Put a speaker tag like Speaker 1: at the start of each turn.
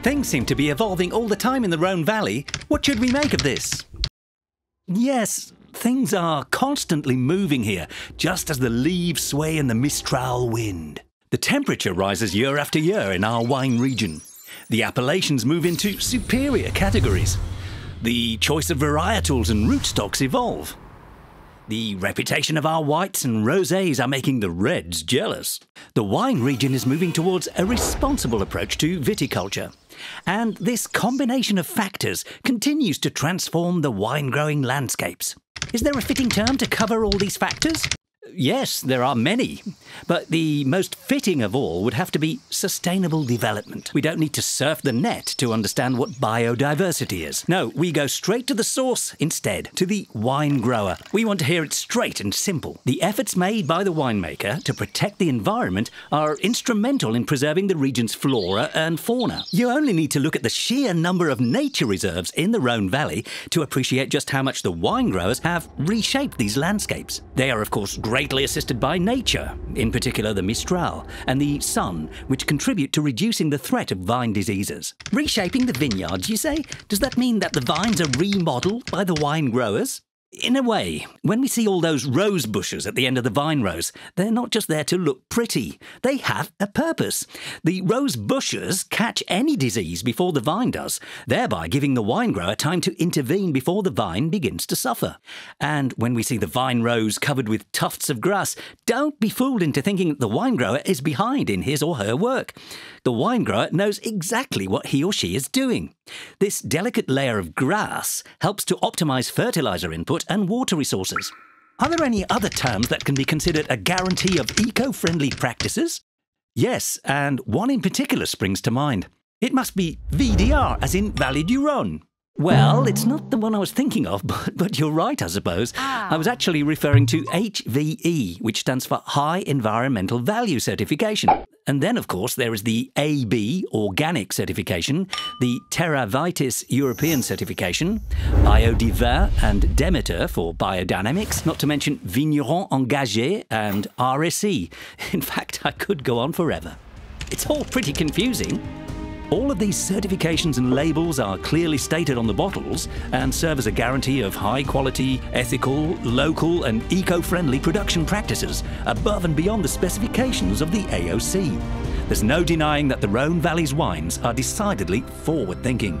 Speaker 1: Things seem to be evolving all the time in the Rhône Valley. What should we make of this? Yes, things are constantly moving here, just as the leaves sway in the Mistral wind. The temperature rises year after year in our wine region. The appellations move into superior categories. The choice of varietals and rootstocks evolve. The reputation of our whites and rosés are making the reds jealous. The wine region is moving towards a responsible approach to viticulture. And this combination of factors continues to transform the wine-growing landscapes. Is there a fitting term to cover all these factors? Yes, there are many, but the most fitting of all would have to be sustainable development. We don't need to surf the net to understand what biodiversity is. No, we go straight to the source instead, to the wine grower. We want to hear it straight and simple. The efforts made by the winemaker to protect the environment are instrumental in preserving the region's flora and fauna. You only need to look at the sheer number of nature reserves in the Rhône Valley to appreciate just how much the wine growers have reshaped these landscapes. They are, of course, greatly assisted by nature, in particular the Mistral and the sun, which contribute to reducing the threat of vine diseases. Reshaping the vineyards, you say? Does that mean that the vines are remodeled by the wine growers? In a way, when we see all those rose bushes at the end of the vine rows, they're not just there to look pretty. They have a purpose. The rose bushes catch any disease before the vine does, thereby giving the wine grower time to intervene before the vine begins to suffer. And when we see the vine rows covered with tufts of grass, don't be fooled into thinking that the wine grower is behind in his or her work. The wine grower knows exactly what he or she is doing. This delicate layer of grass helps to optimize fertilizer input and water resources. Are there any other terms that can be considered a guarantee of eco-friendly practices? Yes, and one in particular springs to mind. It must be VDR, as in Vallée du Rhône. Well, it's not the one I was thinking of, but you're right, I suppose. I was actually referring to HVE, which stands for High Environmental Value Certification. And then, of course, there is the AB, Organic Certification, the Terra Vitis European Certification, Biodiver and Demeter for Biodynamics, not to mention Vigneron Engagé and RSE. In fact, I could go on forever. It's all pretty confusing. All of these certifications and labels are clearly stated on the bottles and serve as a guarantee of high-quality, ethical, local and eco-friendly production practices above and beyond the specifications of the AOC. There's no denying that the Rhône Valley's wines are decidedly forward-thinking.